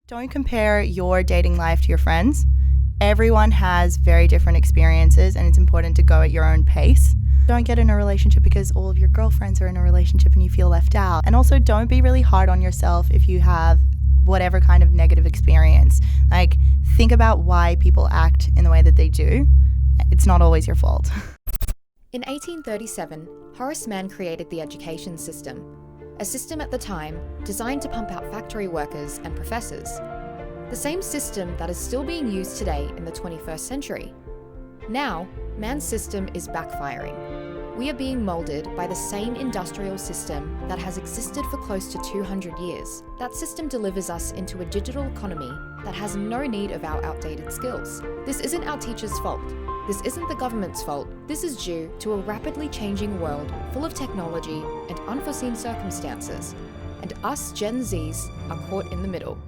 Don't compare your dating life to your friends. Everyone has very different experiences and it's important to go at your own pace. Don't get in a relationship because all of your girlfriends are in a relationship and you feel left out. And also don't be really hard on yourself if you have whatever kind of negative experience. Like, think about why people act in the way that they do. It's not always your fault. In 1837, Horace Mann created the education system, a system at the time designed to pump out factory workers and professors. The same system that is still being used today in the 21st century. Now, Mann's system is backfiring. We are being moulded by the same industrial system that has existed for close to 200 years. That system delivers us into a digital economy that has no need of our outdated skills. This isn't our teachers' fault. This isn't the government's fault. This is due to a rapidly changing world full of technology and unforeseen circumstances. And us Gen Zs are caught in the middle.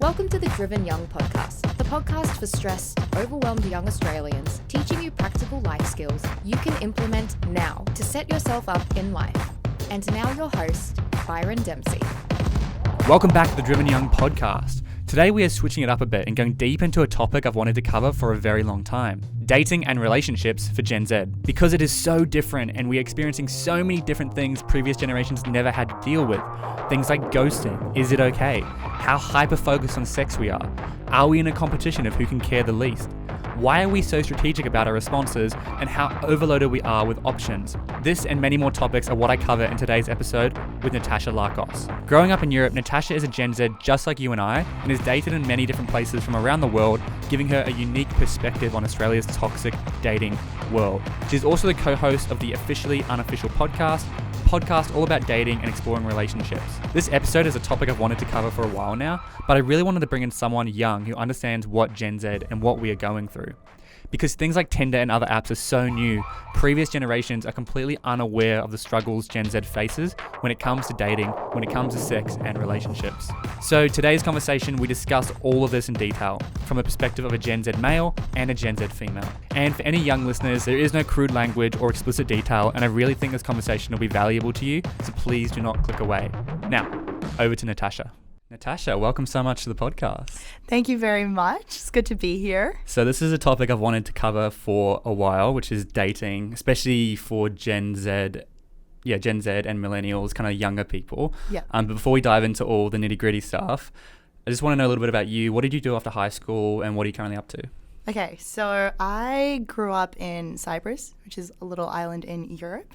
Welcome to the Driven Young podcast, the podcast for stressed, overwhelmed young Australians, teaching you practical life skills you can implement now to set yourself up in life. And now your host, Byron Dempsey. Welcome back to the Driven Young podcast. Today we are switching it up a bit and going deep into a topic I've wanted to cover for a very long time. Dating and relationships for Gen Z. Because it is so different and we're experiencing so many different things previous generations never had to deal with. Things like ghosting, is it okay? How hyper-focused on sex we are. Are we in a competition of who can care the least? Why are we so strategic about our responses and how overloaded we are with options? This and many more topics are what I cover in today's episode with Natasha Larcos. Growing up in Europe, Natasha is a Gen Z just like you and I and is dated in many different places from around the world, giving her a unique perspective on Australia's toxic dating world. She's also the co-host of the Unofficial podcast all about dating and exploring relationships. This episode is a topic I've wanted to cover for a while now, but I really wanted to bring in someone young who understands what Gen Z and what we are going through. Because things like Tinder and other apps are so new, previous generations are completely unaware of the struggles Gen Z faces when it comes to dating, when it comes to sex and relationships. So today's conversation, we discuss all of this in detail from a perspective of a Gen Z male and a Gen Z female. And for any young listeners, there is no crude language or explicit detail, and I really think this conversation will be valuable to you, so please do not click away. Now, over to Natasha. Natasha, welcome so much to the podcast. Thank you very much. It's good to be here. So this is a topic I've wanted to cover for a while, which is dating, especially for Gen Z and millennials, kind of younger people. Yeah. But before we dive into all the nitty-gritty stuff, I just want to know a little bit about you. What did you do after high school and what are you currently up to? Okay, so I grew up in Cyprus, which is a little island in Europe.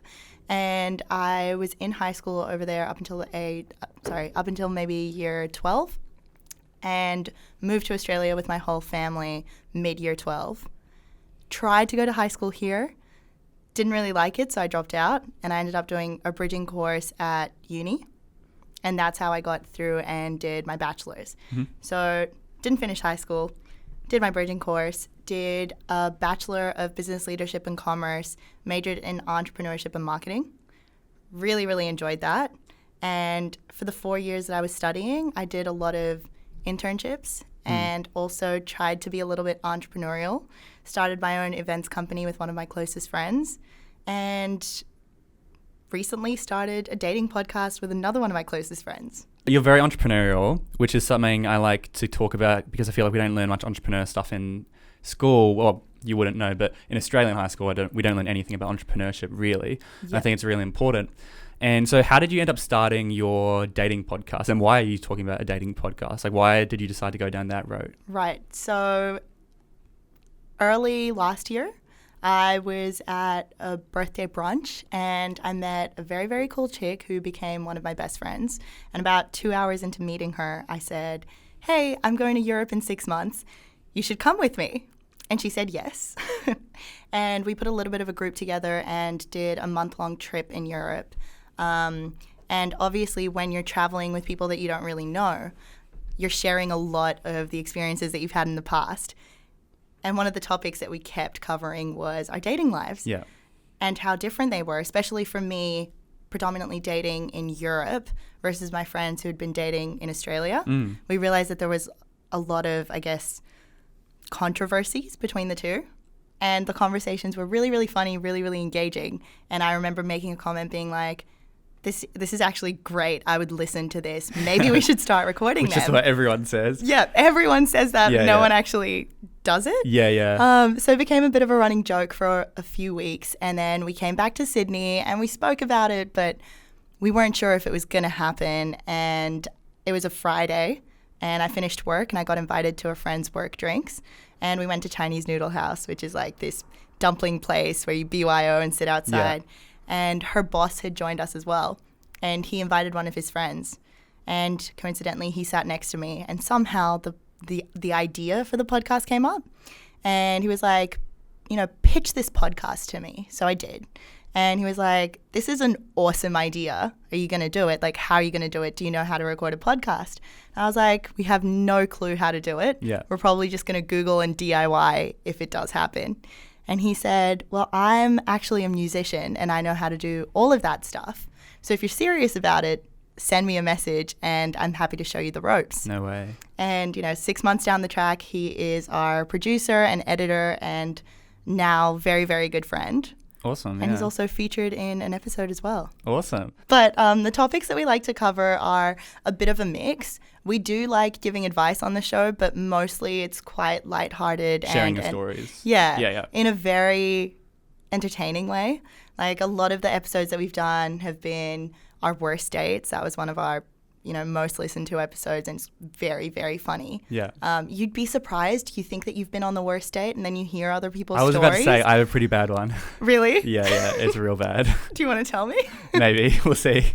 And I was in high school over there up until maybe year 12, and moved to Australia with my whole family mid-year 12. Tried to go to high school here, didn't really like it, so I dropped out, and I ended up doing a bridging course at uni, and that's how I got through and did my bachelor's. Mm-hmm. So didn't finish high school, did my bridging course, did a Bachelor of Business Leadership and Commerce, majored in entrepreneurship and marketing. Really, really enjoyed that. And for the 4 years that I was studying, I did a lot of internships and also tried to be a little bit entrepreneurial. Started my own events company with one of my closest friends, and recently started a dating podcast with another one of my closest friends. You're very entrepreneurial, which is something I like to talk about because I feel like we don't learn much entrepreneur stuff in school. Well, you wouldn't know, but in Australian high school, we don't learn anything about entrepreneurship, really. Yep. I think it's really important. And so how did you end up starting your dating podcast? And why are you talking about a dating podcast? Like, why did you decide to go down that road? Right. So early last year, I was at a birthday brunch and I met a very, very cool chick who became one of my best friends. And about 2 hours into meeting her, I said, "Hey, I'm going to Europe in 6 months. You should come with me." And she said yes. And we put a little bit of a group together and did a month-long trip in Europe. And obviously when you're traveling with people that you don't really know, you're sharing a lot of the experiences that you've had in the past. And one of the topics that we kept covering was our dating lives. Yeah. And how different they were, especially for me, predominantly dating in Europe versus my friends who had been dating in Australia. We realized that there was a lot of, I guess, controversies between the two. And the conversations were really, really funny, really, really engaging. And I remember making a comment being like, this is actually great. I would listen to this. Maybe we should start recording Which them. is what everyone says. Yeah, everyone says that. Yeah, no yeah. one actually does it. Yeah. So it became a bit of a running joke for a few weeks. And then we came back to Sydney and we spoke about it, but we weren't sure if it was going to happen. And it was a Friday and I finished work and I got invited to a friend's work drinks. And we went to Chinese Noodle House, which is like this dumpling place where you BYO and sit outside. Yeah. And her boss had joined us as well. And he invited one of his friends. And coincidentally, he sat next to me. And somehow the idea for the podcast came up. And he was like, pitch this podcast to me. So I did. And he was like, this is an awesome idea. Are you going to do it? Like, how are you going to do it? Do you know how to record a podcast? And I was like, we have no clue how to do it. Yeah. We're probably just going to Google and DIY if it does happen. And he said, well, I'm actually a musician and I know how to do all of that stuff. So if you're serious about it, send me a message and I'm happy to show you the ropes. No way. And, 6 months down the track, he is our producer and editor and now very, very good friend. Awesome. And he's also featured in an episode as well. Awesome. But the topics that we like to cover are a bit of a mix. We do like giving advice on the show, but mostly it's quite lighthearted. Sharing and your stories. Yeah. In a very entertaining way. Like a lot of the episodes that we've done have been our worst dates. That was one of our, most listened to episodes, and it's very, very funny. Yeah. You'd be surprised. You think that you've been on the worst date, and then you hear other people's stories. I was about to say, I have a pretty bad one. Really? Yeah, it's real bad. Do you want to tell me? Maybe. We'll see.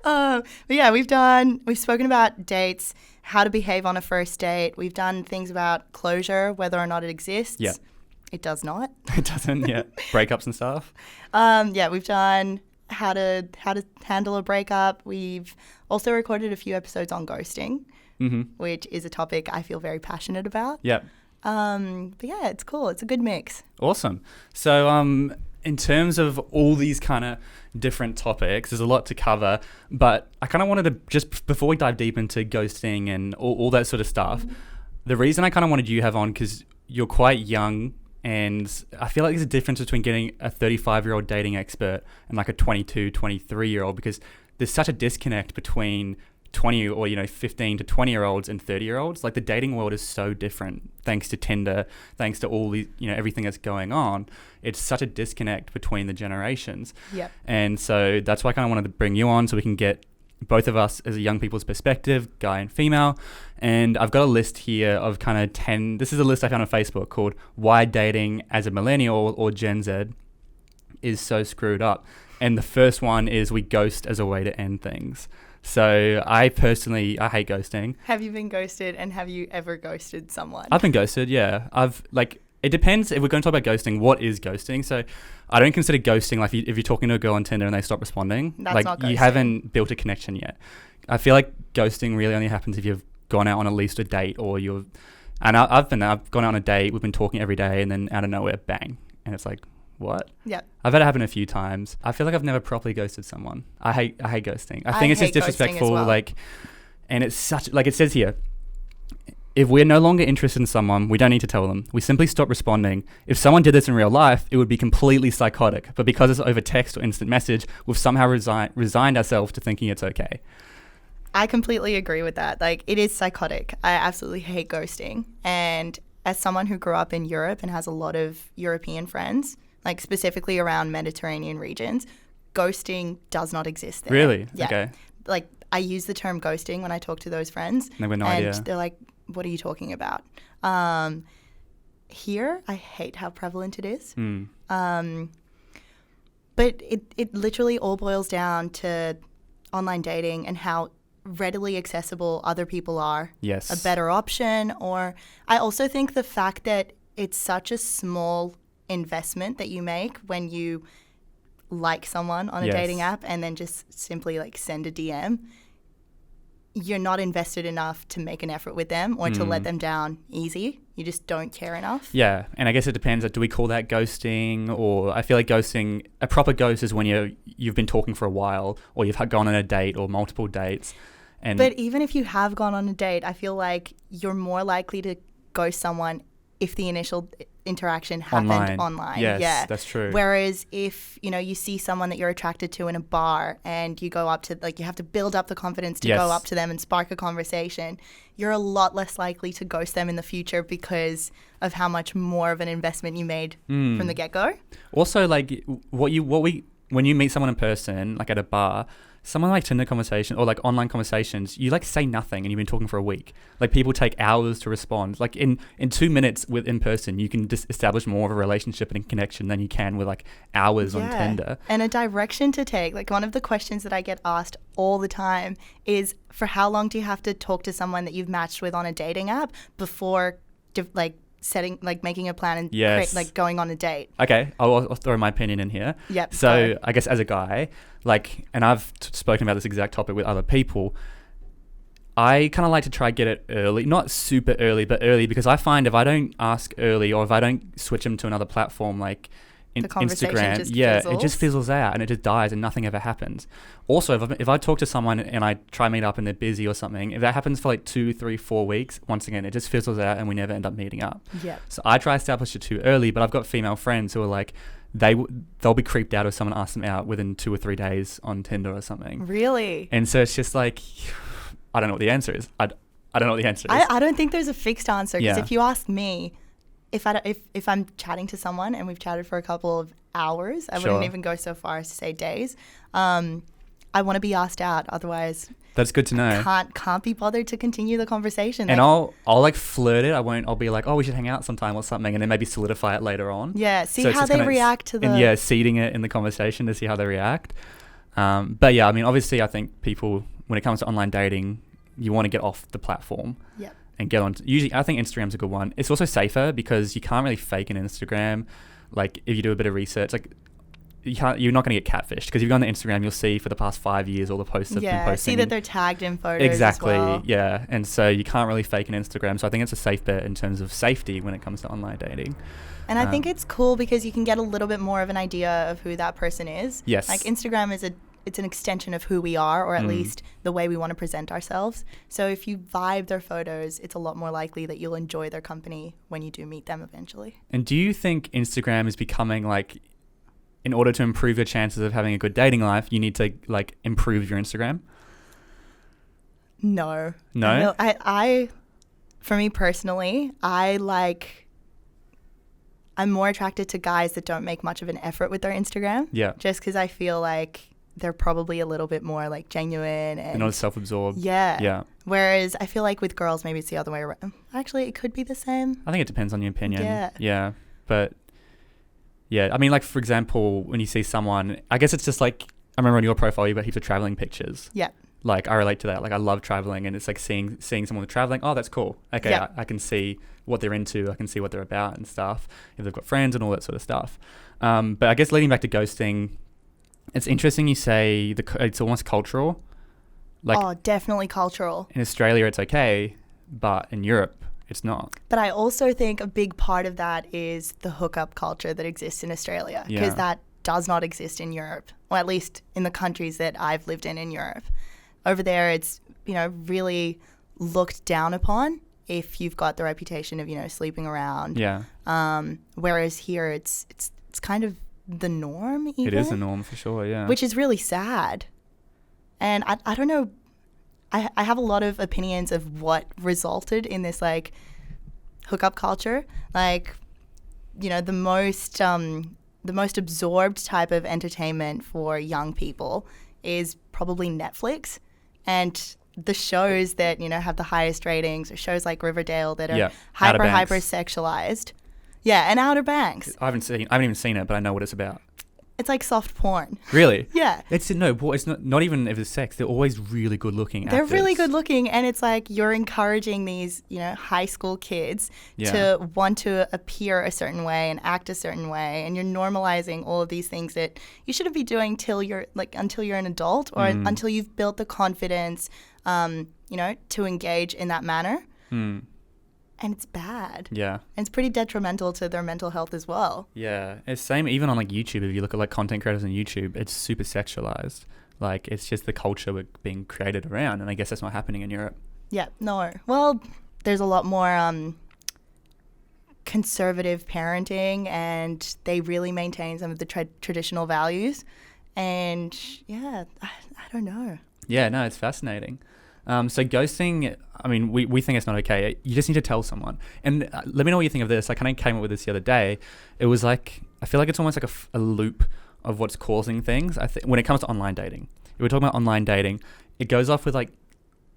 But yeah, we've spoken about dates, how to behave on a first date. We've done things about closure, whether or not it exists. Yeah. It does not. It doesn't, yeah. Breakups and stuff. We've done how to handle a breakup. We've also recorded a few episodes on ghosting, which is a topic I feel very passionate about. Yeah. But yeah, it's cool. It's a good mix. Awesome. So in terms of all these kind of different topics, there's a lot to cover, but I kind of wanted to, just before we dive deep into ghosting and all that sort of stuff, the reason I kind of wanted you to have on, because you're quite young, and I feel like there's a difference between getting a 35-year-old dating expert and like a 22, 23-year-old, because there's such a disconnect between 20 or 15 to 20-year-olds and 30-year-olds. Like the dating world is so different thanks to Tinder, thanks to all the everything that's going on. It's such a disconnect between the generations. Yep. And so that's why I kind of wanted to bring you on, so we can get both of us as a young people's perspective, guy and female. And I've got a list here of kind of 10, this is a list I found on Facebook called Why Dating as a Millennial or Gen Z is So Screwed Up. And the first one is we ghost as a way to end things. So I hate ghosting. Have you been ghosted, and have you ever ghosted someone? I've been ghosted, yeah. It depends if we're going to talk about ghosting, what is ghosting? So I don't consider ghosting like if you're talking to a girl on Tinder and they stop responding. That's like not ghosting. You haven't built a connection yet. I feel like ghosting really only happens if you've gone out on at least a date, or I've gone out on a date, we've been talking every day, and then out of nowhere, bang. And it's like, what? Yeah. I've had it happen a few times. I feel like I've never properly ghosted someone. I hate ghosting. I think it's just hate ghosting disrespectful. as well. And it's such, like it says here, if we're no longer interested in someone, we don't need to tell them. We simply stop responding. If someone did this in real life, it would be completely psychotic. But because it's over text or instant message, we've somehow resigned ourselves to thinking it's okay. I completely agree with that. Like, it is psychotic. I absolutely hate ghosting. And as someone who grew up in Europe and has a lot of European friends, like specifically around Mediterranean regions, ghosting does not exist there. Really? Yeah. Okay. Like, I use the term ghosting when I talk to those friends. They've got no and idea. they're like, what are you talking about? Here, I hate how prevalent it is. But it literally all boils down to online dating and how readily accessible other people are. Yes. A better option. Or I also think the fact that it's such a small investment that you make when you like someone on a dating app and then just simply like send a DM, you're not invested enough to make an effort with them or to let them down easy. You just don't care enough. Yeah, and I guess it depends. Like, do we call that ghosting? Or I feel like ghosting, a proper ghost is when you've been talking for a while, or you've gone on a date or multiple dates. But even if you have gone on a date, I feel like you're more likely to ghost someone if the initial interaction happened online. Yes, yeah, that's true. Whereas if, you see someone that you're attracted to in a bar and you go up to, you have to build up the confidence to go up to them and spark a conversation, you're a lot less likely to ghost them in the future because of how much more of an investment you made from the get-go. Also, like, when you meet someone in person, like at a bar, someone like Tinder conversation or like online conversations, you like say nothing and you've been talking for a week. Like people take hours to respond. Like in 2 minutes in person, you can just establish more of a relationship and a connection than you can with like hours on Tinder. And a direction to take. Like one of the questions that I get asked all the time is, for how long do you have to talk to someone that you've matched with on a dating app before making a plan and going on a date? Okay, I'll throw my opinion in here. Yep. So I guess as a guy, and I've spoken about this exact topic with other people, I kind of like to try get it early, not super early, but early, because I find if I don't ask early or if I don't switch them to another platform like Instagram, it just fizzles out and it just dies and nothing ever happens. Also, if I talk to someone and I try meet up and they're busy or something, if that happens for like 2, 3, 4 weeks, once again, it just fizzles out and we never end up meeting up. Yeah. So I try to establish it too early, but I've got female friends who are like, they'll be creeped out if someone asks them out within 2 or 3 days on Tinder or something. Really? And so it's just like, I don't know what the answer is. I don't know what the answer is. I don't think there's a fixed answer, because if you ask me, if I'm chatting to someone and we've chatted for a couple of hours, I wouldn't even go so far as to say days. I want to be asked out, otherwise that's good to know. Can't be bothered to continue the conversation. And I'll like flirt it. I'll be like, oh, we should hang out sometime or something, and then maybe solidify it later on. Yeah, see how they react to the seeding it in the conversation to see how they react. But yeah, I mean, obviously, I think people, when it comes to online dating, you want to get off the platform. Yeah. And get on. Usually, I think Instagram's a good one. It's also safer because you can't really fake an Instagram. Like if you do a bit of research, like you're not going to get catfished, because if you go on the Instagram, you'll see for the past 5 years all the posts they've been posting. See that they're tagged in photos. Exactly. As well. Yeah, and so you can't really fake an Instagram. So I think it's a safe bet in terms of safety when it comes to online dating. And I think it's cool because you can get a little bit more of an idea of who that person is. Yes. Like Instagram it's an extension of who we are, or at least the way we want to present ourselves. So if you vibe their photos, it's a lot more likely that you'll enjoy their company when you do meet them eventually. And do you think Instagram is becoming like, in order to improve your chances of having a good dating life, you need to like improve your Instagram? No. No? I for me personally, I'm more attracted to guys that don't make much of an effort with their Instagram. Yeah. Just because I feel like they're probably a little bit more like genuine and they're not as self-absorbed. Yeah. Yeah. Whereas I feel like with girls, maybe it's the other way around. Actually, it could be the same. I think it depends on your opinion. Yeah. Yeah. But yeah, I mean, like for example, when you see someone, I guess it's just like, I remember on your profile, you've got heaps of traveling pictures. Yeah. Like I relate to that. Like I love traveling, and it's like seeing someone traveling. Oh, that's cool. Okay, yeah. I can see what they're into. I can see what they're about and stuff. If they've got friends and all that sort of stuff. But I guess leading back to ghosting, it's interesting you say it's almost cultural. Like, definitely cultural. In Australia, it's okay, but in Europe, it's not. But I also think a big part of that is the hookup culture that exists in Australia, because that does not exist in Europe, or at least in the countries that I've lived in Europe. Over there, it's, really looked down upon if you've got the reputation of, sleeping around. Yeah. Whereas here, it's kind of the norm even. It is the norm for sure, yeah. Which is really sad. And I don't know, I have a lot of opinions of what resulted in this, like, hookup culture. Like, the most absorbed type of entertainment for young people is probably Netflix. And the shows that, have the highest ratings are shows like Riverdale that are hyper sexualized. Yeah, and Outer Banks. I haven't even seen it, but I know what it's about. It's like soft porn. Really? Yeah. It's not even if it's sex. They're always really good looking actors. They're really good looking, and it's like you're encouraging these, high school kids to want to appear a certain way and act a certain way, and you're normalizing all of these things that you shouldn't be doing until you're an adult, or until you've built the confidence, to engage in that manner. And it's bad. Yeah. And it's pretty detrimental to their mental health as well. Yeah. It's same even on like YouTube. If you look at like content creators on YouTube, it's super sexualized. Like it's just the culture we're being created around. And I guess that's not happening in Europe. Yeah. No. Well, there's a lot more conservative parenting, and they really maintain some of the traditional values. And yeah, I don't know. Yeah, no, it's fascinating. So ghosting, I mean, we think it's not okay. You just need to tell someone. And let me know what you think of this. I kind of came up with this the other day. It was like, I feel like it's almost like a loop of what's causing things. I think when it comes to online dating, if we're talking about online dating, it goes off with like,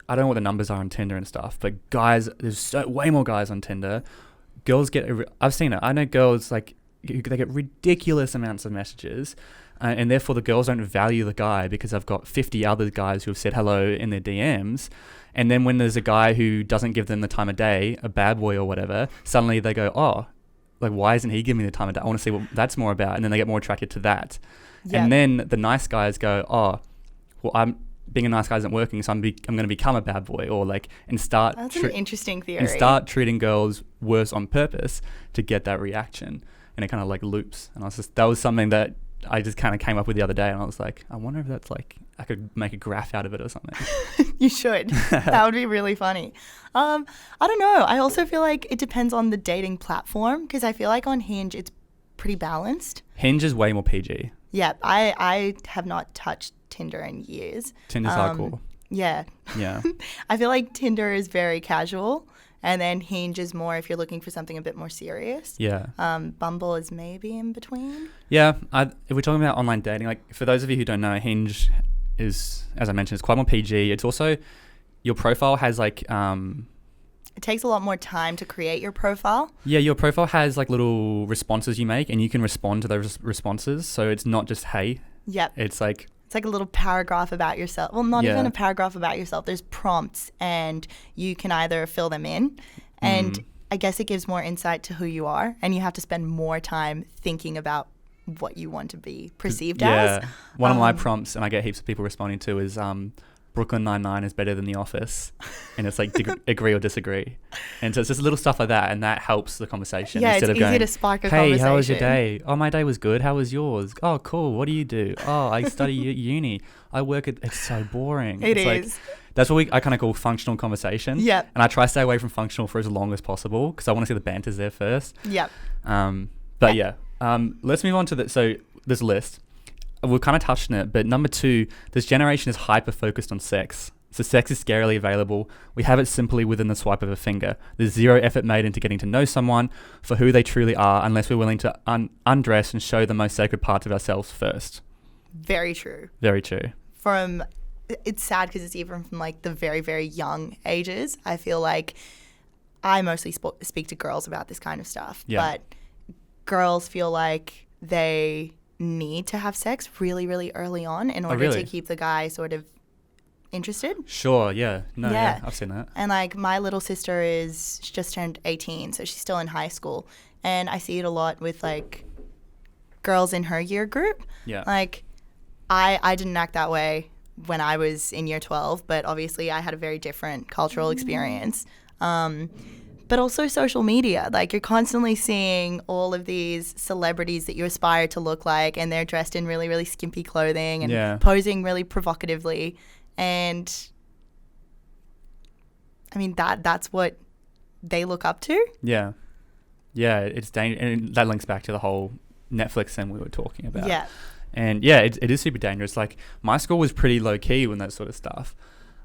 I don't know what the numbers are on Tinder and stuff, but guys, there's way more guys on Tinder. Girls get, I've seen it. I know girls like, they get ridiculous amounts of messages. And therefore the girls don't value the guy because I've got 50 other guys who have said hello in their DMs. And then when there's a guy who doesn't give them the time of day, a bad boy or whatever, suddenly they go, oh, like, why isn't he giving me the time of day? I want to see what that's more about. And then they get more attracted to that. Yep. And then the nice guys go, oh, well, being a nice guy isn't working, so I'm going to become a bad boy, or like, and start. That's an interesting theory. And start treating girls worse on purpose to get that reaction. And it kind of like loops. And that was something that I just kind of came up with the other day, and I was like, I wonder if that's like, I could make a graph out of it or something. You should. That would be really funny. I don't know. I also feel like it depends on the dating platform, because I feel like on Hinge it's pretty balanced. Hinge is way more PG. Yeah, I have not touched Tinder in years. Tinder's hardcore. Yeah. Yeah. I feel like Tinder is very casual, and then Hinge is more if you're looking for something a bit more serious. Yeah. Bumble is maybe in between. Yeah. If we're talking about online dating, like for those of you who don't know, Hinge is, as I mentioned, it's quite more PG. It's also, your profile has like... it takes a lot more time to create your profile. Yeah, your profile has like little responses you make, and you can respond to those responses. So it's not just, hey. Yep. It's like a little paragraph about yourself. Well, not even a paragraph about yourself. There's prompts, and you can either fill them in, and I guess it gives more insight to who you are, and you have to spend more time thinking about what you want to be perceived as. Yeah. One of my prompts, and I get heaps of people responding to, is Brooklyn Nine-Nine is better than The Office, and it's like agree or disagree. And so it's just little stuff like that, and that helps the conversation. Yeah, instead it's of easy going, to spark a hey, conversation. how was your day? Oh, my day was good. How was yours? Oh, cool. What do you do? Oh, I study at uni. I work at... It's so boring. It is. Like, that's what I kind of call functional conversation. Yeah. And I try to stay away from functional for as long as possible, because I want to see the banters there first. Yep. But yeah, let's move on to this list. We've kind of touched on it, but number 2, this generation is hyper-focused on sex. So sex is scarily available. We have it simply within the swipe of a finger. There's zero effort made into getting to know someone for who they truly are, unless we're willing to undress and show the most sacred parts of ourselves first. Very true. Very true. It's sad because it's even from like the very, very young ages. I feel like I mostly speak to girls about this kind of stuff, but girls feel like they need to have sex really, really early on in order to keep the guy sort of interested. Sure, yeah. No, yeah, I've seen that. And like my little sister she just turned 18, so she's still in high school. And I see it a lot with like girls in her year group. Yeah. Like I didn't act that way when I was in year 12, but obviously I had a very different cultural experience. But also social media. Like you're constantly seeing all of these celebrities that you aspire to look like, and they're dressed in really, really skimpy clothing and posing really provocatively. And I mean, that's what they look up to. Yeah. Yeah, it's dangerous. And that links back to the whole Netflix thing we were talking about. Yeah. And yeah, it is super dangerous. Like my school was pretty low key when that sort of stuff.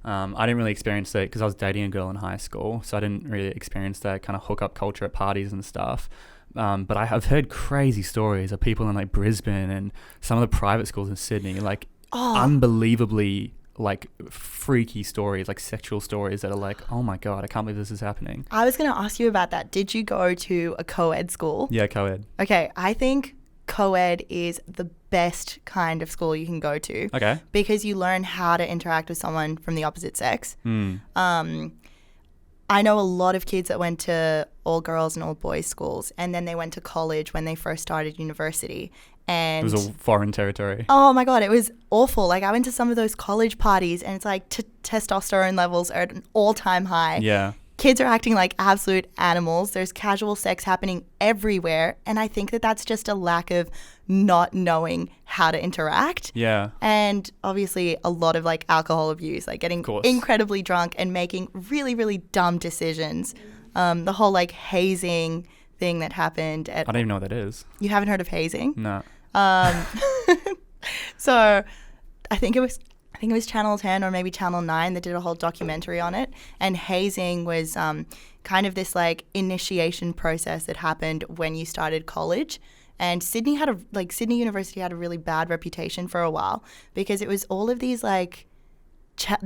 I didn't really experience it because I was dating a girl in high school. So I didn't really experience that kind of hookup culture at parties and stuff. But I have heard crazy stories of people in like Brisbane and some of the private schools in Sydney, like unbelievably like freaky stories, like sexual stories that are like, oh my God, I can't believe this is happening. I was going to ask you about that. Did you go to a co-ed school? Yeah, co-ed. Okay, I think co-ed is the best kind of school you can go to. Okay. Because you learn how to interact with someone from the opposite sex. I know a lot of kids that went to all girls and all boys schools, and then they went to college when they first started university. And it was a foreign territory. Oh my God, it was awful. Like I went to some of those college parties, and it's like testosterone levels are at an all-time high. Yeah. Kids are acting like absolute animals. There's casual sex happening everywhere. And I think that that's just a lack of not knowing how to interact. Yeah. And obviously a lot of like alcohol abuse, like getting incredibly drunk and making really, really dumb decisions. The whole like hazing thing that happened at. I don't even know what that is. You haven't heard of hazing? No. So I think it was Channel 10 or maybe Channel 9 that did a whole documentary on it. And hazing was kind of this like initiation process that happened when you started college. And Sydney University had a really bad reputation for a while because it was all of these like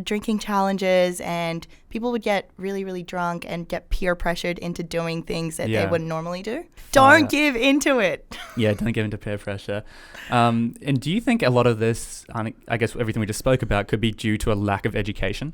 drinking challenges, and people would get really, really drunk and get peer pressured into doing things that they wouldn't normally do. Don't give into it. Yeah, don't give into peer pressure. And do you think a lot of this, I guess everything we just spoke about, could be due to a lack of education?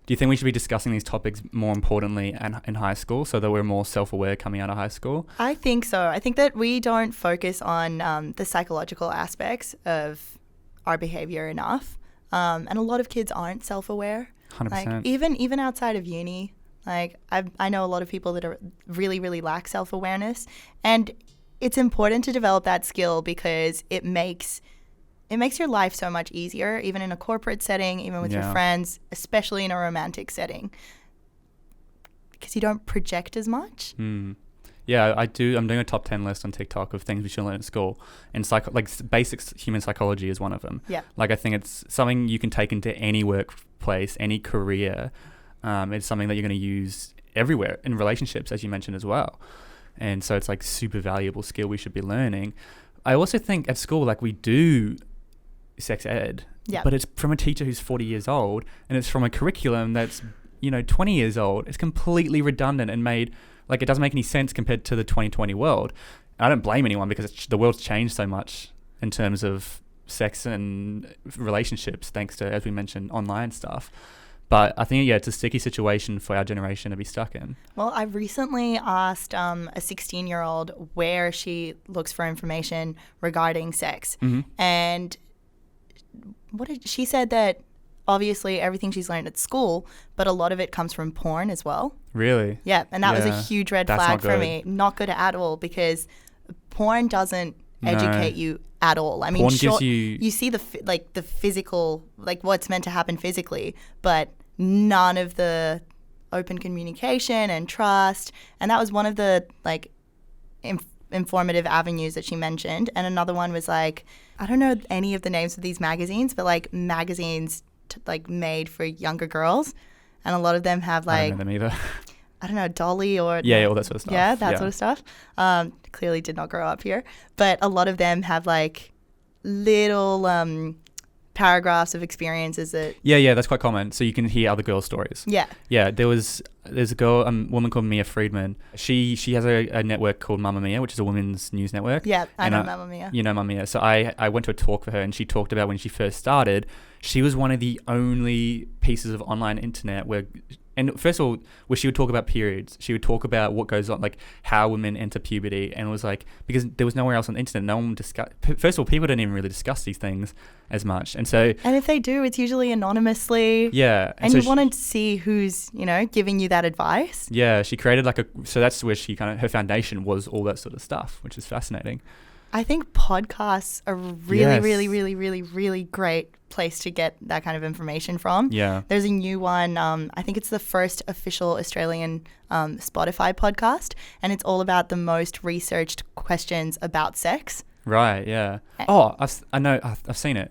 Do you think we should be discussing these topics more importantly in high school so that we're more self-aware coming out of high school? I think so. I think that we don't focus on the psychological aspects of our behavior enough. And a lot of kids aren't self-aware. 100%. Like even outside of uni, like I know a lot of people that are really, really lack self-awareness, and it's important to develop that skill because it makes your life so much easier, even in a corporate setting, even with your friends, especially in a romantic setting, because you don't project as much. Yeah, I do. I'm doing a top 10 list on TikTok of things we should learn at school. And basic human psychology is one of them. Yeah. Like, I think it's something you can take into any workplace, any career. It's something that you're going to use everywhere in relationships, as you mentioned as well. And so it's like super valuable skill we should be learning. I also think at school, like, we do sex ed, but it's from a teacher who's 40 years old, and it's from a curriculum that's, 20 years old. It's completely redundant and made... Like, it doesn't make any sense compared to the 2020 world. And I don't blame anyone because the world's changed so much in terms of sex and relationships, thanks to, as we mentioned, online stuff. But I think, it's a sticky situation for our generation to be stuck in. Well, I recently asked a 16-year-old where she looks for information regarding sex. Mm-hmm. And she said that obviously everything she's learned at school, but a lot of it comes from porn as well. Really? Yeah, and that was a huge red flag for me. Not good at all, because porn doesn't educate you at all. I mean, porn gives you see the physical, like what's meant to happen physically, but none of the open communication and trust. And that was one of the like informative avenues that she mentioned. And another one was like, I don't know any of the names of these magazines, but like magazines made for younger girls, and a lot of them have like, I don't know them either. I don't know, Dolly or all that sort of stuff. Yeah, that sort of stuff. Clearly did not grow up here, but a lot of them have like little paragraphs of experiences that. Yeah, that's quite common. So you can hear other girls' stories. Yeah. There's a girl, a woman called Mia Friedman. She has a network called Mamma Mia, which is a women's news network. Yeah, I know Mamma Mia. You know Mamma Mia. So I went to a talk for her, and she talked about when she first started, she was one of the only pieces of online internet where, and first of all, where she would talk about periods. She would talk about what goes on, like how women enter puberty, and it was like, because there was nowhere else on the internet, no one discussed. First of all, people didn't even really discuss these things as much, and so. And if they do, it's usually anonymously. Yeah. And you want to see who's, giving you that advice. Yeah, she created so that's where she her foundation was all that sort of stuff, which is fascinating. I think podcasts are really, really, really, really, really great place to get that kind of information from. Yeah. There's a new one, I think it's the first official Australian Spotify podcast, and it's all about the most researched questions about sex. Right, yeah. Oh, I know, I've seen it.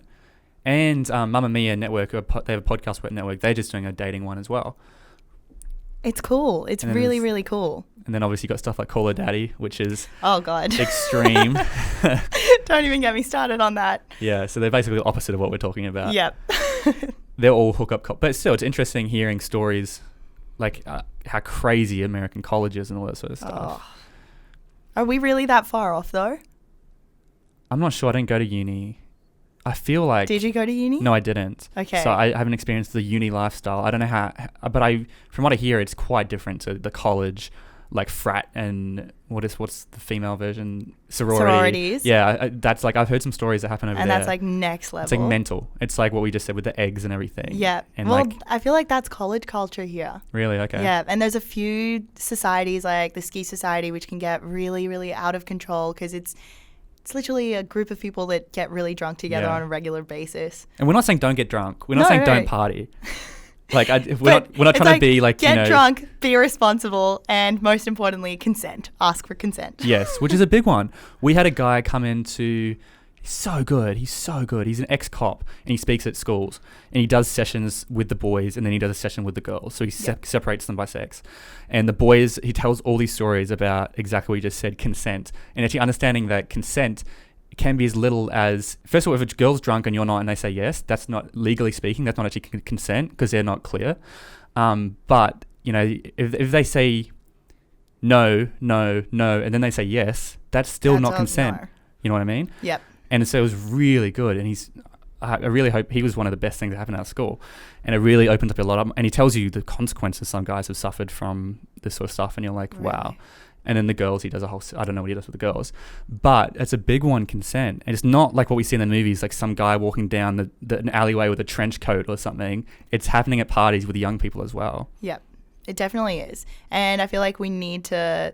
And Mamma Mia Network, they have a podcast network, they're just doing a dating one as well. It's cool. It's really, really cool. And then obviously you got stuff like Call Her Daddy, which is extreme. Don't even get me started on that. Yeah, so they're basically the opposite of what we're talking about. Yep. They're all hookup culture. But still, it's interesting hearing stories like how crazy American college is and all that sort of stuff. Oh. Are we really that far off, though? I'm not sure. I didn't go to uni. I feel like... Did you go to uni? No, I didn't. Okay. So I haven't experienced the uni lifestyle. I don't know how... But from what I hear, it's quite different to the college, like frat and... What's the female version? Sororities. Yeah, that's like... I've heard some stories that happen over there. And that's like next level. It's like mental. It's like what we just said with the eggs and everything. Yeah. And well, I feel like that's college culture here. Really? Okay. Yeah, and there's a few societies like the Ski Society which can get really, really out of control because it's literally a group of people that get really drunk together on a regular basis. And we're not saying don't get drunk. We're not saying don't party. Like, we're not trying to be like, get drunk, be responsible, and most importantly, consent. Ask for consent. Yes, which is a big one. We had a guy come into. He's so good. He's an ex-cop, and he speaks at schools, and he does sessions with the boys, and then he does a session with the girls. So he separates them by sex. And the boys, he tells all these stories about exactly what you just said, consent, and actually understanding that consent can be as little as, first of all, if a girl's drunk and you're not, and they say yes, that's not, legally speaking, that's not actually consent because they're not clear. But if they say no, and then they say yes, that's still not consent. No. You know what I mean? Yep. And so it was really good. And I really hope he was one of the best things that happened at school. And it really opened up a lot of, and he tells you the consequences some guys have suffered from this sort of stuff. And you're like, really? Wow. And then the girls, he does a whole, I don't know what he does with the girls, but it's a big one, consent. And it's not like what we see in the movies, like some guy walking down an alleyway with a trench coat or something. It's happening at parties with young people as well. Yep, it definitely is. And I feel like we need to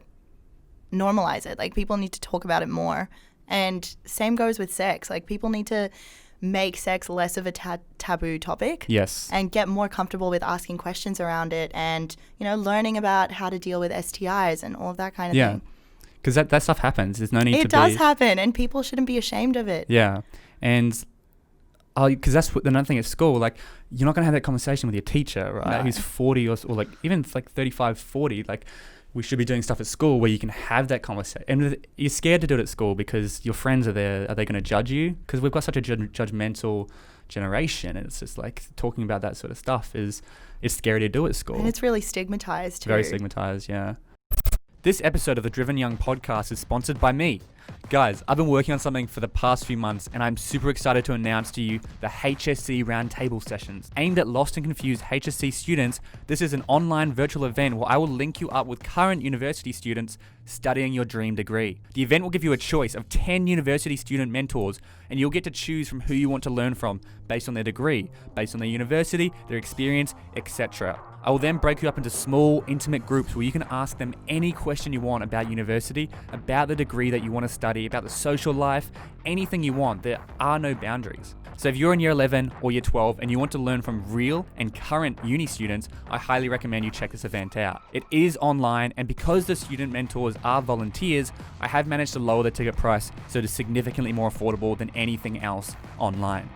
normalize it. Like, people need to talk about it more. And same goes with sex. Like, people need to make sex less of a taboo topic. Yes. And get more comfortable with asking questions around it and, learning about how to deal with STIs and all of that kind of thing. Yeah. Because that stuff happens. There's no need to be... It does happen, and people shouldn't be ashamed of it. Yeah. And... because that's another thing at school, like, you're not going to have that conversation with your teacher, right? No. Who's 40 or like, even like 35, 40, like, we should be doing stuff at school where you can have that conversation. And you're scared to do it at school because your friends are there. Are they going to judge you? Because we've got such a judgmental generation, and it's just like talking about that sort of stuff it's scary to do at school. And it's really stigmatized too. Very stigmatized, yeah. This episode of the Driven Young podcast is sponsored by me. Guys, I've been working on something for the past few months, and I'm super excited to announce to you the HSC Roundtable Sessions. Aimed at lost and confused HSC students, this is an online virtual event where I will link you up with current university students studying your dream degree. The event will give you a choice of 10 university student mentors, and you'll get to choose from who you want to learn from based on their degree, based on their university, their experience, etc. I will then break you up into small, intimate groups where you can ask them any question you want about university, about the degree that you want to study, about the social life, anything you want. There are no boundaries. So if you're in year 11 or year 12 and you want to learn from real and current uni students, I highly recommend you check this event out. It is online, and because the student mentors are volunteers, I have managed to lower the ticket price so it is significantly more affordable than anything else online.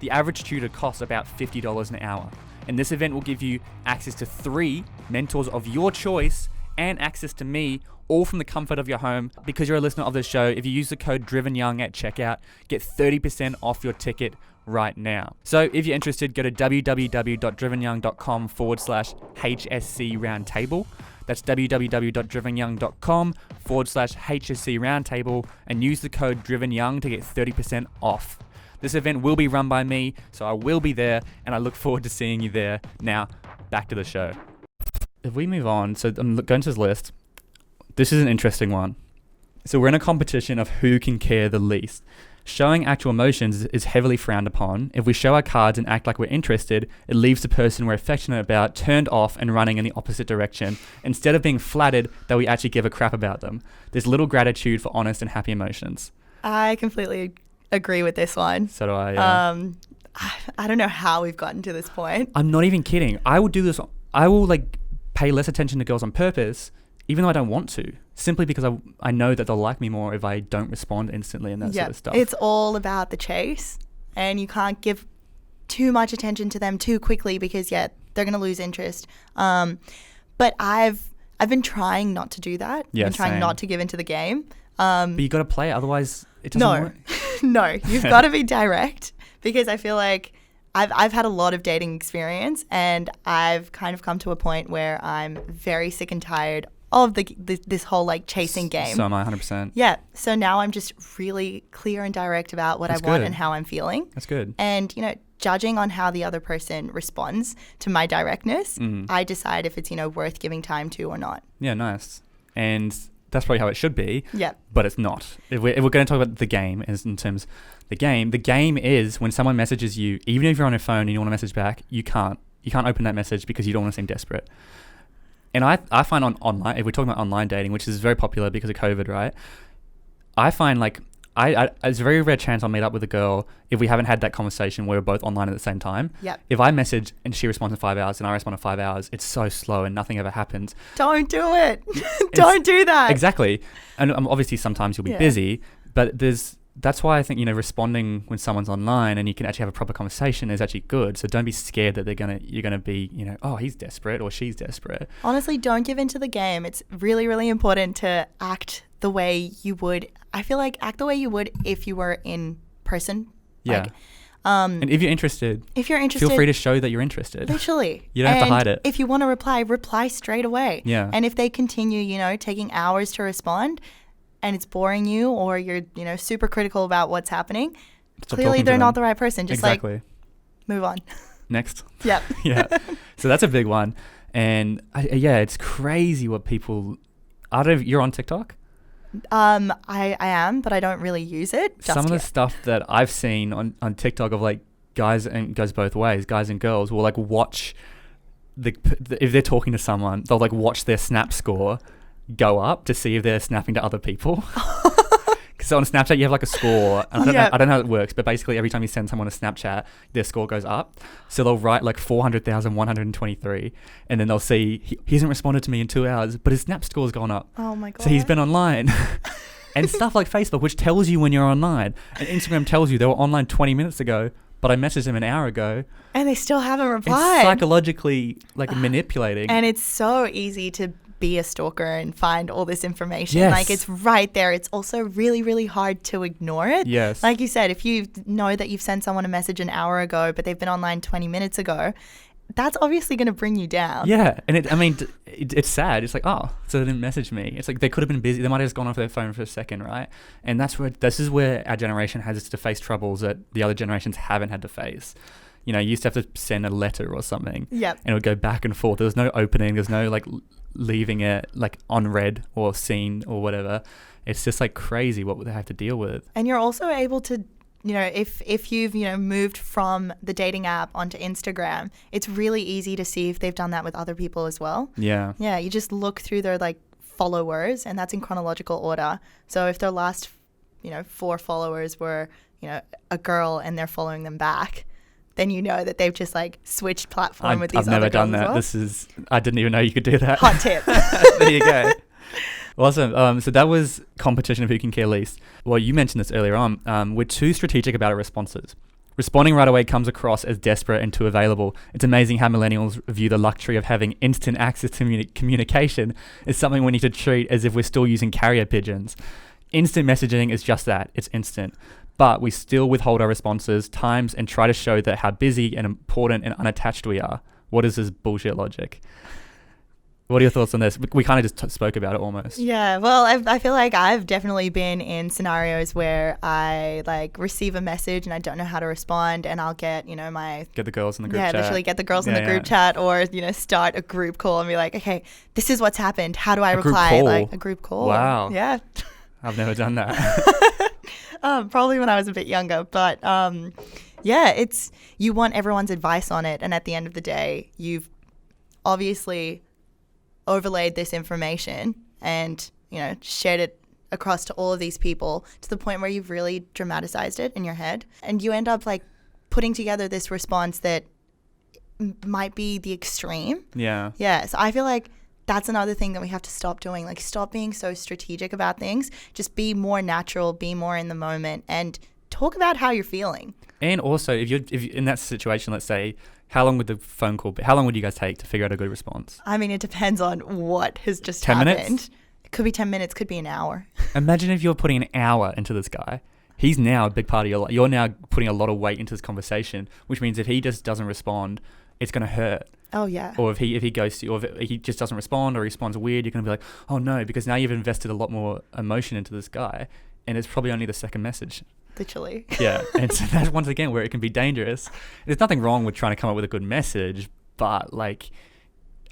The average tutor costs about $50 an hour. And this event will give you access to 3 mentors of your choice and access to me, all from the comfort of your home. Because you're a listener of this show, if you use the code DrivenYoung at checkout, get 30% off your ticket right now. So if you're interested, go to www.drivenyoung.com/HSC Roundtable. That's www.drivenyoung.com/HSC Roundtable and use the code DrivenYoung to get 30% off. This event will be run by me, so I will be there, and I look forward to seeing you there. Now, back to the show. If we move on, so I'm going to this list. This is an interesting one. So we're in a competition of who can care the least. Showing actual emotions is heavily frowned upon. If we show our cards and act like we're interested, it leaves the person we're affectionate about turned off and running in the opposite direction, instead of being flattered that we actually give a crap about them. There's little gratitude for honest and happy emotions. I completely agree with this one. So do I. Yeah. I don't know how we've gotten to this point. I'm not even kidding. I will do this. I will pay less attention to girls on purpose, even though I don't want to, simply because I know that they'll like me more if I don't respond instantly and that sort of stuff. It's all about the chase, and you can't give too much attention to them too quickly because they're going to lose interest. But I've been trying not to do that. Yeah, I've been trying same. not to give into the game. But you got to play it, otherwise it doesn't work. No, you've got to be direct, because I feel like I've had a lot of dating experience, and I've kind of come to a point where I'm very sick and tired of this whole chasing game. So am I, 100%. Yeah. So now I'm just really clear and direct about what I want and how I'm feeling. That's good. And, judging on how the other person responds to my directness, I decide if it's, worth giving time to or not. Yeah, nice. And that's probably how it should be. Yeah. But it's not. If we're going to talk about the game in terms of the game is when someone messages you, even if you're on your phone and you want to message back, you can't open that message because you don't want to seem desperate. And I find online, if we're talking about online dating, which is very popular because of COVID, right? I find it's a very rare chance I'll meet up with a girl if we haven't had that conversation where we're both online at the same time. Yep. If I message and she responds in 5 hours and I respond in 5 hours, it's so slow and nothing ever happens. Don't do it. Don't do that. Exactly. And obviously sometimes you'll be busy, but that's why I think, responding when someone's online and you can actually have a proper conversation is actually good. So don't be scared that you're gonna be, oh, he's desperate or she's desperate. Honestly, don't give into the game. It's really, really important to act the way you would. I feel like act the way you would if you were in person. Yeah. And if you're interested, feel free to show that you're interested. Literally. You don't have to hide it. If you want to reply straight away. Yeah. And if they continue, taking hours to respond and it's boring you or you're, super critical about what's happening, clearly they're not the right person. Just move on. Next. Yep. Yeah. So that's a big one. And it's crazy what people, you're on TikTok? I am, but I don't really use it. Some of the stuff that I've seen on TikTok of like guys, and it goes both ways, guys and girls will like watch if they're talking to someone, they'll like watch their snap score go up to see if they're snapping to other people. So on Snapchat you have like a score, and I don't know how it works, but basically every time you send someone a Snapchat, their score goes up. So they'll write like 400,123, and then they'll see he hasn't responded to me in 2 hours, but his Snap score's gone up. Oh my god! So he's been online, and stuff like Facebook, which tells you when you're online, and Instagram tells you they were online 20 minutes ago, but I messaged them an hour ago, and they still haven't replied. It's psychologically like manipulating, and it's so easy to be a stalker and find all this information. Yes. Like it's right there. It's also really, really hard to ignore it. Yes. Like you said, if you know that you've sent someone a message an hour ago, but they've been online 20 minutes ago, that's obviously going to bring you down. Yeah. And it's sad. It's like, oh, so they didn't message me. It's like they could have been busy. They might have just gone off their phone for a second, right? And this is where our generation has to face troubles that the other generations haven't had to face. You used to have to send a letter or something. Yep. And it would go back and forth. There was no opening. There's no like leaving it like unread or seen or whatever. It's just like crazy what they have to deal with. And you're also able to, if you've, moved from the dating app onto Instagram, it's really easy to see if they've done that with other people as well. Yeah. Yeah. You just look through their like followers, and that's in chronological order. So if their last, 4 followers were, a girl and they're following them back, then you know that they've just like switched platform with these other girls. I've never done that. I didn't even know you could do that. Hot tip. There you go. Awesome. So that was competition of who can care least. Well, you mentioned this earlier on. We're too strategic about our responses. Responding right away comes across as desperate and too available. It's amazing how millennials view the luxury of having instant access to communication as something we need to treat as if we're still using carrier pigeons. Instant messaging is just that. It's instant. But we still withhold our responses, times, and try to show that how busy and important and unattached we are. What is this bullshit logic? What are your thoughts on this? We kind of just spoke about it almost. Yeah, well, I feel like I've definitely been in scenarios where I like receive a message and I don't know how to respond, and I'll get, get the girls in the group chat. Yeah, literally get the girls in the group chat, or, start a group call and be like, okay, this is what's happened. How do I reply? Group call? Like a group call. Wow. Yeah. I've never done that. Probably when I was a bit younger, but it's you want everyone's advice on it, and at the end of the day, you've obviously overlaid this information and shared it across to all of these people to the point where you've really dramatized it in your head, and you end up like putting together this response that might be the extreme. Yeah. So I feel like that's another thing that we have to stop doing. Like, stop being so strategic about things. Just be more natural, be more in the moment, and talk about how you're feeling. And also, if you're in that situation, let's say, how long would the phone call be? How long would you guys take to figure out a good response? I mean, it depends on what has just 10 happened. Minutes? It could be 10 minutes, could be an hour. Imagine if you're putting an hour into this guy. He's now a big part of your life. You're now putting a lot of weight into this conversation, which means if he just doesn't respond, it's going to hurt. Oh, yeah. Or if he goes to you, or if he just doesn't respond, or he responds weird, you're going to be like, oh no, because now you've invested a lot more emotion into this guy, and it's probably only the second message. Literally. Yeah. And so that's once again where it can be dangerous. There's nothing wrong with trying to come up with a good message, but like,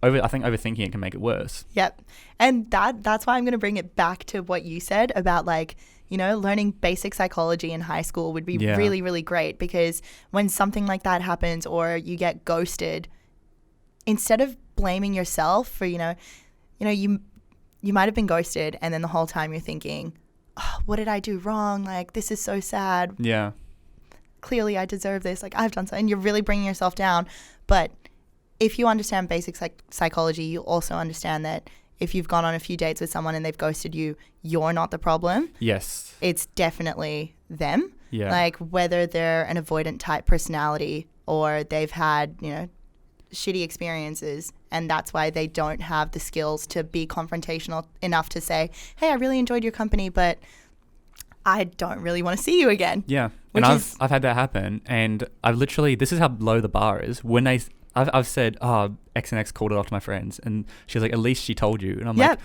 I think overthinking it can make it worse. Yep. And that's why I'm going to bring it back to what you said about like, learning basic psychology in high school would be really, really great, because when something like that happens or you get ghosted, instead of blaming yourself for, you might have been ghosted, and then the whole time you're thinking, oh, what did I do wrong? Like, this is so sad. Yeah. Clearly I deserve this. Like, I've done so. And you're really bringing yourself down. But if you understand basic psychology, you also understand that if you've gone on a few dates with someone and they've ghosted you, you're not the problem. Yes. It's definitely them. Yeah. Like, whether they're an avoidant type personality or they've had, shitty experiences, and that's why they don't have the skills to be confrontational enough to say, hey, I really enjoyed your company, but I don't really want to see you again. Yeah. And I've had that happen, and I've literally, this is how low the bar is. When I've said, oh, X and X called it off to my friends, and she was like, at least she told you. And I'm like,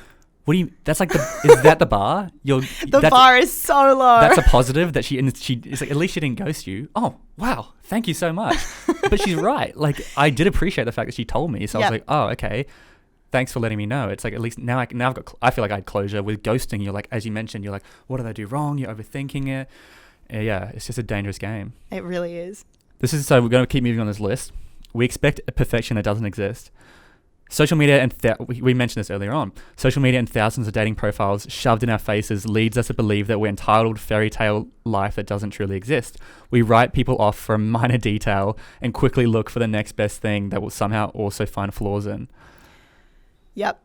what do you, that's like is that the bar? The bar is so low. That's a positive that she is like, at least she didn't ghost you. Oh, wow. Thank you so much. But she's right. Like, I did appreciate the fact that she told me. So I was like, oh, okay. Thanks for letting me know. It's like, at least now I feel like I had closure. With ghosting, you're like, as you mentioned, you're like, what did I do wrong? You're overthinking it. Yeah, it's just a dangerous game. It really is. So we're going to keep moving on this list. We expect a perfection that doesn't exist. Social media and we mentioned this earlier on. Social media and thousands of dating profiles shoved in our faces leads us to believe that we're entitled fairy tale life that doesn't truly exist. We write people off for a minor detail and quickly look for the next best thing that will somehow also find flaws in. Yep.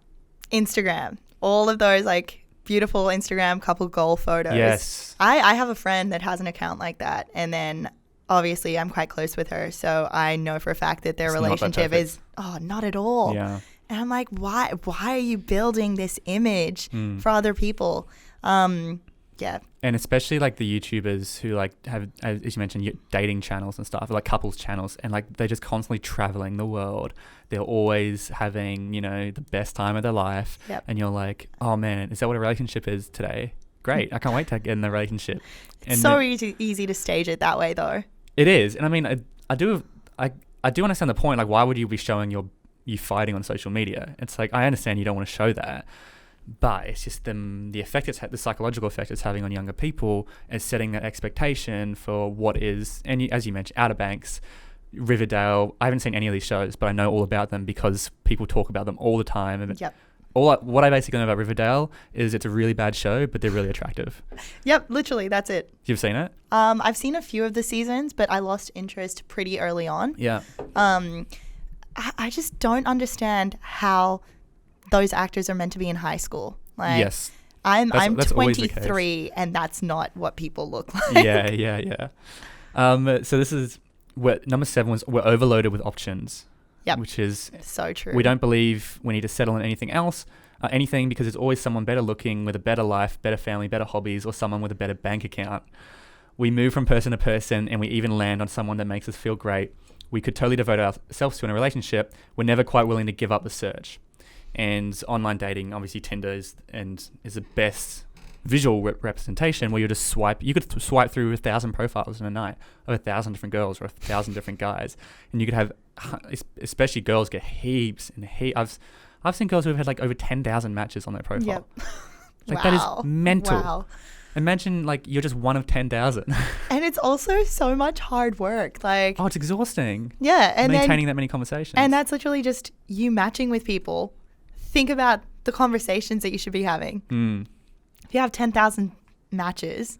Instagram. All of those like beautiful Instagram couple goal photos. Yes. I have a friend that has an account like that, and then obviously I'm quite close with her, so I know for a fact that their relationship is not at all. Yeah. And I'm like, why are you building this image for other people? Yeah. And especially like the YouTubers who like have, as you mentioned, dating channels and stuff, like couples channels, and like they're just constantly traveling the world. They're always having, the best time of their life. Yep. And you're like, oh man, is that what a relationship is today? Great. I can't wait to get in the relationship. It's so easy to stage it that way though. It is. And I mean, I do understand the point. Like, why would you be showing you fighting on social media? It's like, I understand you don't want to show that, but it's just the psychological effect it's having on younger people is setting that expectation for what is, and as you mentioned, Outer Banks, Riverdale. I haven't seen any of these shows, but I know all about them because people talk about them all the time. And yep. What I basically know about Riverdale is it's a really bad show, but they're really attractive. Yep, literally, that's it. You've seen it? I've seen a few of the seasons, but I lost interest pretty early on. Yeah. I just don't understand how those actors are meant to be in high school. Like, yes. I'm That's 23, and that's not what people look like. Yeah. So this is number 7 was we're overloaded with options. Yep. Which is so true. We don't believe we need to settle on anything else, because there's always someone better looking with a better life, better family, better hobbies, or someone with a better bank account. We move from person to person, and we even land on someone that makes us feel great. We could totally devote ourselves to in a relationship. We're never quite willing to give up the search. And online dating, obviously Tinder is the best visual representation where you could swipe through 1,000 profiles in a night of 1,000 different girls or 1,000 different guys, and you could have, especially girls, get heaps and heaps. I've seen girls who have had like over 10,000 matches on their profile. Yep. Like, wow. that is mental. Wow. Imagine like you're just one of 10,000. And it's also so much hard work. Like, oh, it's exhausting. Yeah, and maintaining that many conversations. And that's literally just you matching with people. Think about the conversations that you should be having. If you have 10,000 matches,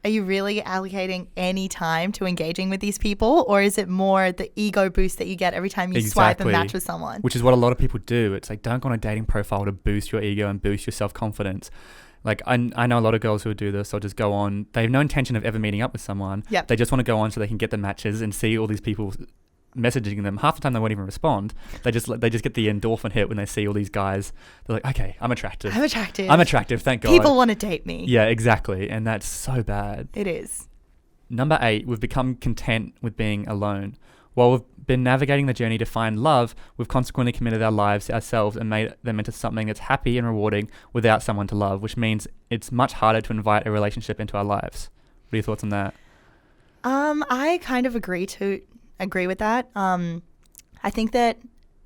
are you really allocating any time to engaging with these people? Or is it more the ego boost that you get every time you swipe and match with someone? Which is what a lot of people do. It's like, don't go on a dating profile to boost your ego and boost your self-confidence. Like, I know a lot of girls who do this. They'll just go on. They have no intention of ever meeting up with someone. Yep. They just want to go on so they can get the matches and see all these people messaging them. Half the time they won't even respond. They just get the endorphin hit when they see all these guys. They're like, okay, I'm attractive, thank God. People want to date me. Yeah, exactly. And that's so bad. It is. Number 8, we've become content with being alone. While we've been navigating the journey to find love, we've consequently committed our lives to ourselves and made them into something that's happy and rewarding without someone to love, which means it's much harder to invite a relationship into our lives. What are your thoughts on that? I kind of agree with that. I think that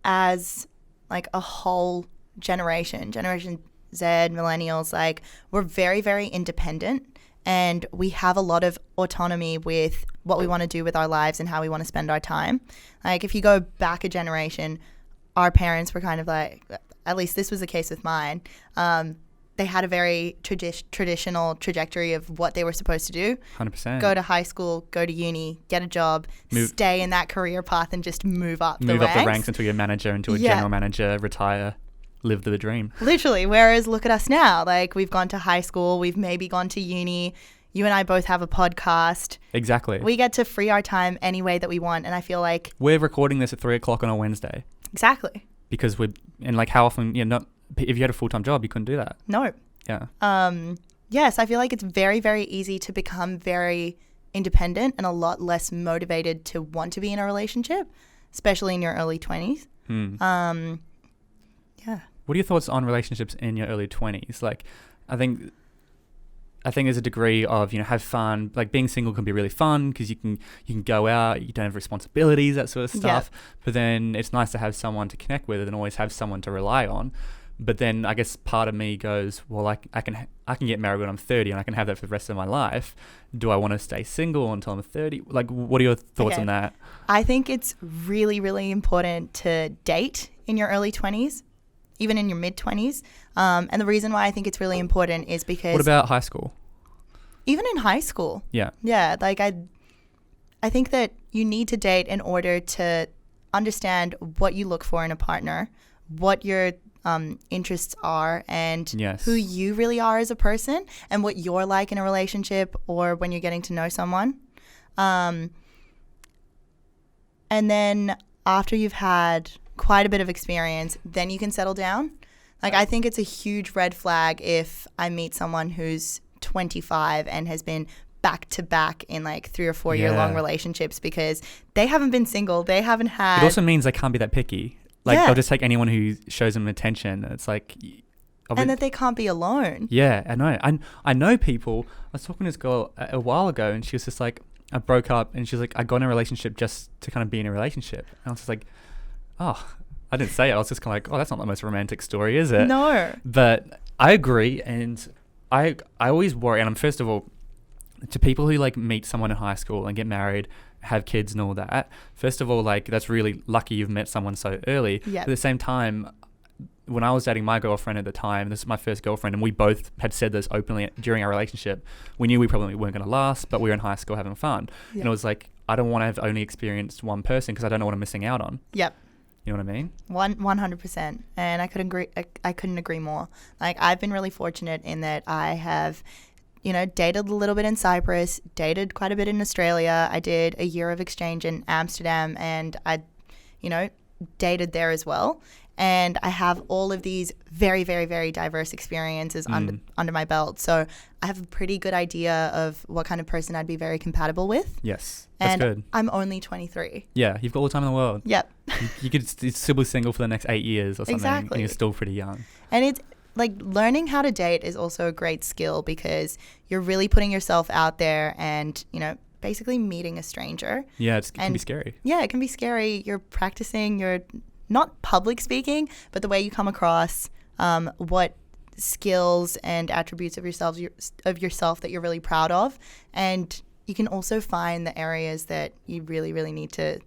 as like a whole Generation Z, millennials, like, we're very, very independent, and we have a lot of autonomy with what we want to do with our lives and how we want to spend our time. Like, if you go back a generation, our parents were kind of like, at least this was the case with mine, they had a very traditional trajectory of what they were supposed to do. 100%. Go to high school, go to uni, get a job, stay in that career path and just move up the ranks. Move up the ranks until you're a manager, until a general manager, retire, live the dream. Literally. Whereas look at us now. Like, we've gone to high school, we've maybe gone to uni. You and I both have a podcast. Exactly. We get to free our time any way that we want. And I feel like... We're recording this at 3 o'clock on a Wednesday. Exactly. Because how often, if you had a full-time job, you couldn't do that. No. Yeah. Yes, I feel like it's very, very easy to become very independent and a lot less motivated to want to be in a relationship, especially in your early 20s. Yeah. What are your thoughts on relationships in your early 20s? Like, I think there's a degree of, have fun. Like, being single can be really fun because you can go out, you don't have responsibilities, that sort of stuff. Yep. But then it's nice to have someone to connect with and always have someone to rely on. But then I guess part of me goes, well, I can get married when I'm 30 and I can have that for the rest of my life. Do I want to stay single until I'm 30? Like, what are your thoughts on that? I think it's really, really important to date in your early 20s, even in your mid-20s. And the reason why I think it's really important is because... What about high school? Even in high school. Yeah. Yeah, like I think that you need to date in order to understand what you look for in a partner, what your interests are, and who you really are as a person, and what you're like in a relationship or when you're getting to know someone. And then after you've had quite a bit of experience, then you can settle down. Like, I think it's a huge red flag if I meet someone who's 25 and has been back to back in like 3 or 4 year long relationships because they haven't been single. They haven't had... It also means they can't be that picky. Like, they'll just take anyone who shows them attention. It's like... And that they can't be alone. Yeah, I know. I know people. I was talking to this girl a while ago and she was just like, I broke up and she's like, I got in a relationship just to kind of be in a relationship. And I was just like, oh, I didn't say it. I was just kind of like, oh, that's not the most romantic story, is it? No. But I agree. And I always worry. And first of all, to people who like meet someone in high school and get married, have kids and all that, first of all, like, that's really lucky you've met someone so early. Yep. At the same time, when I was dating my girlfriend at the time, this is my first girlfriend, and we both had said this openly during our relationship. We knew we probably weren't going to last, but we were in high school having fun. Yep. And it was like, I don't want to have only experienced one person because I don't know what I'm missing out on. Yep. You know what I mean? 100%. And I couldn't agree more. Like, I've been really fortunate in that I have, dated a little bit in Cyprus, dated quite a bit in Australia. I did a year of exchange in Amsterdam, and I, dated there as well. And I have all of these very, very, very diverse experiences under my belt. So I have a pretty good idea of what kind of person I'd be very compatible with. Yes, that's good. I'm only 23. Yeah, you've got all the time in the world. Yep. You could still be single for the next 8 years or something. Exactly. And you're still pretty young. And it's like, learning how to date is also a great skill because you're really putting yourself out there and, basically meeting a stranger. Yeah, it can be scary. Yeah, it can be scary. You're practicing your... not public speaking, but the way you come across, what skills and attributes of yourself that you're really proud of. And you can also find the areas that you really, really need to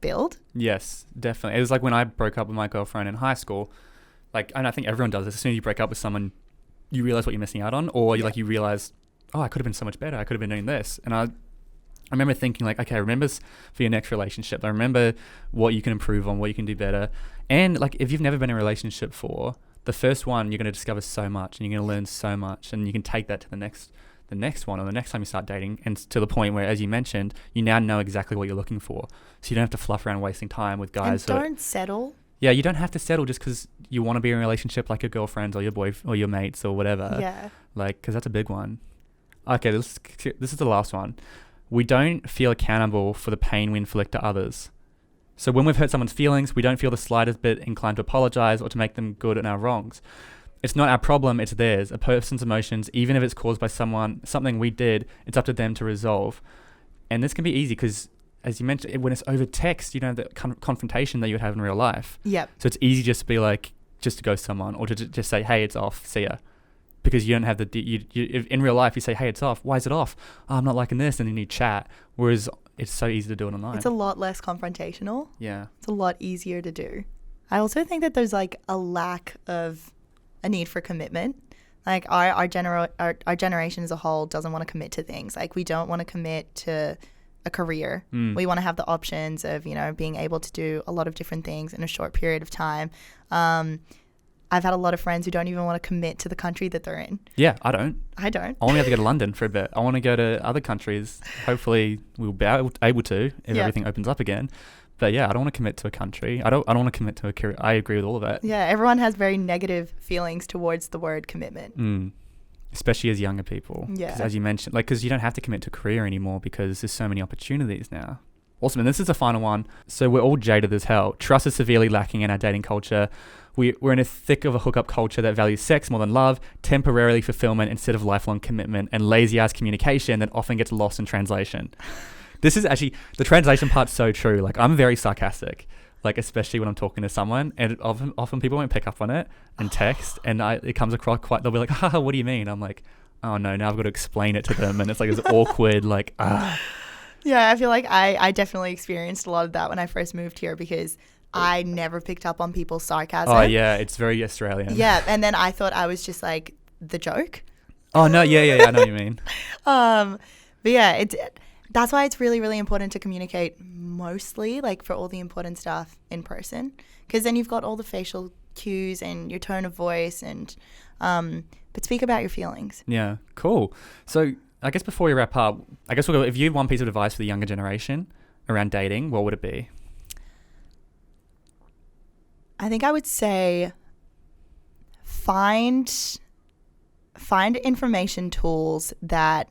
build. Yes, definitely. It was like when I broke up with my girlfriend in high school, and I think everyone does this. As soon as you break up with someone, you realize what you're missing out on, or you realize, oh, I could have been so much better. I could have been doing this. And I remember thinking like, okay, remember for your next relationship, I remember what you can improve on, what you can do better. And like, if you've never been in a relationship before, the first one, you're going to discover so much and you're going to learn so much, and you can take that to the next one or the next time you start dating, and to the point where, as you mentioned, you now know exactly what you're looking for. So you don't have to fluff around wasting time with guys. And don't settle. Yeah, you don't have to settle just because you want to be in a relationship like your girlfriends or your boyfriend or your mates or whatever. Yeah. Because that's a big one. Okay, this is the last one. We don't feel accountable for the pain we inflict to others. So when we've hurt someone's feelings, we don't feel the slightest bit inclined to apologize or to make them good in our wrongs. It's not our problem, it's theirs. A person's emotions, even if it's caused by something we did, it's up to them to resolve. And this can be easy because, as you mentioned, when it's over text, you don't have the confrontation that you would have in real life. Yep. So it's easy just to be like, just to ghost someone, or to just say, hey, it's off, see ya. Because you don't have if in real life you say, hey, it's off. Why is it off? Oh, I'm not liking this. And then you chat. Whereas it's so easy to do it online. It's a lot less confrontational. Yeah. It's a lot easier to do. I also think that there's like a lack of a need for commitment. Like our generation as a whole doesn't want to commit to things. Like we don't want to commit to a career. We want to have the options of, you know, being able to do a lot of different things in a short period of time. I've had a lot of friends who don't even want to commit to the country that they're in. Yeah, I don't. I don't. I want to go to London for a bit. I want to go to other countries. Hopefully we'll be able to if everything opens up again. But yeah, I don't want to commit to a country. I don't want to commit to a career. I agree with all of that. Yeah, everyone has very negative feelings towards the word commitment. Especially as younger people. Yeah. Because as you mentioned, like, because you don't have to commit to a career anymore because there's so many opportunities now. Awesome. And this is the final one. So we're all jaded as hell. Trust is severely lacking in our dating culture. We're in a thick of a hookup culture that values sex more than love, temporarily fulfillment instead of lifelong commitment, and lazy-ass communication that often gets lost in translation. This is actually, the translation part's so true. Like, I'm very sarcastic, like, especially when I'm talking to someone, and often people won't pick up on it and text, and it comes across they'll be like, haha, what do you mean? I'm like, oh no, now I've got to explain it to them, and it's like this awkward, like, Yeah, I feel like I definitely experienced a lot of that when I first moved here because I never picked up on people's sarcasm. Oh yeah, it's very Australian. Yeah, and then I thought I was just like the joke. Oh no, yeah, I know what you mean. But yeah, that's why it's really, really important to communicate mostly, like, for all the important stuff in person, because then you've got all the facial cues and your tone of voice, and but speak about your feelings. Yeah, cool. So I guess before we wrap up, I guess we'll go, if you had one piece of advice for the younger generation around dating, what would it be? I think I would say find information tools that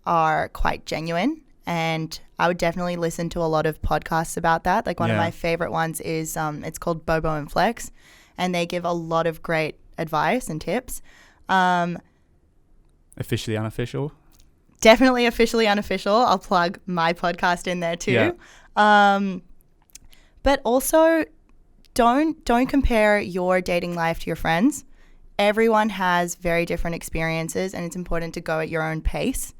are quite genuine, and I would definitely listen to a lot of podcasts about that. Like one of my favorite ones is it's called Bobo and Flex, and they give a lot of great advice and tips. Officially Unofficial? Definitely Officially Unofficial. I'll plug my podcast in there too. Yeah. But also don't compare your dating life to your friends. Everyone has very different experiences, and it's important to go at your own pace.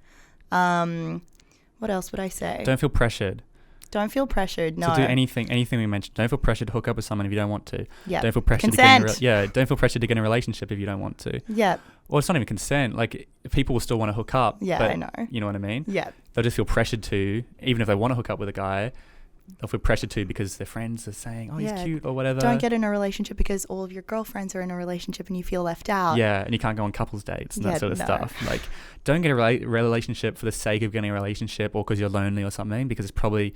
What else would I say? Don't feel pressured. Don't feel pressured. No. To do anything we mentioned. Don't feel pressured to hook up with someone if you don't want to. Yeah. Don't feel pressured Consent. to get don't feel pressured to get in a relationship if you don't want to. Yeah. Well, it's not even consent. Like, people will still want to hook up. Yeah, but I know. You know what I mean? Yeah. They'll just feel pressured to, even if they want to hook up with a guy, they'll feel pressured to because their friends are saying, oh, he's cute or whatever. Don't get in a relationship because all of your girlfriends are in a relationship and you feel left out. Yeah, and you can't go on couples dates and that sort of stuff. Like, don't get a relationship for the sake of getting a relationship or because you're lonely or something, because it's probably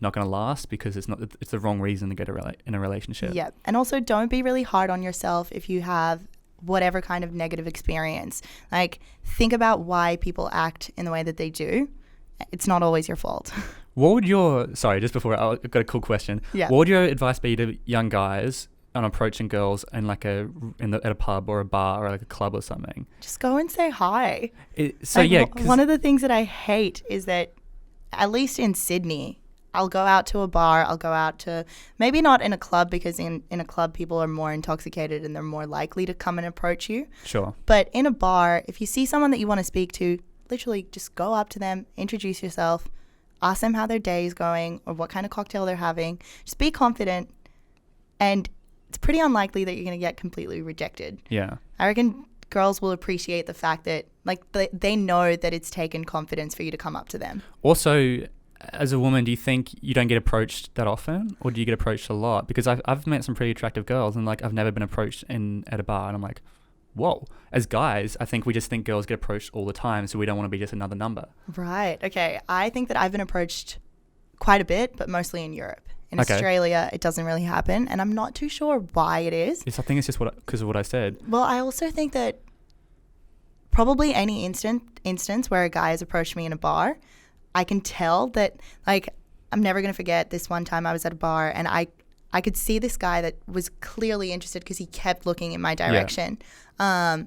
not going to last, because it's the wrong reason to get in a relationship. Yeah, and also don't be really hard on yourself if you have whatever kind of negative experience. Like, think about why people act in the way that they do. It's not always your fault. What would just before, I've got a cool question. Yeah. What would your advice be to young guys on approaching girls in at a pub or a bar or like a club or something? Just go and say hi. One of the things that I hate is that, at least in Sydney, I'll go out to a bar, I'll go out to, maybe not in a club, because in a club people are more intoxicated and they're more likely to come and approach you. Sure. But in a bar, if you see someone that you want to speak to, literally just go up to them, introduce yourself, ask them how their day is going or what kind of cocktail they're having. Just be confident, and it's pretty unlikely that you're going to get completely rejected. Yeah. I reckon girls will appreciate the fact that, like, they know that it's taken confidence for you to come up to them. Also, as a woman, do you think you don't get approached that often, or do you get approached a lot? Because I've met some pretty attractive girls, and like I've never been approached at a bar, and I'm like, whoa. As guys, I think we just think girls get approached all the time, so we don't want to be just another number. Right. Okay. I think that I've been approached quite a bit, but mostly in Europe. In Australia, it doesn't really happen, and I'm not too sure why it is. I think it's just because of what I said. Well, I also think that probably any instance where a guy has approached me in a bar, I can tell that, like, I'm never going to forget this one time I was at a bar, and I could see this guy that was clearly interested because he kept looking in my direction. Yeah.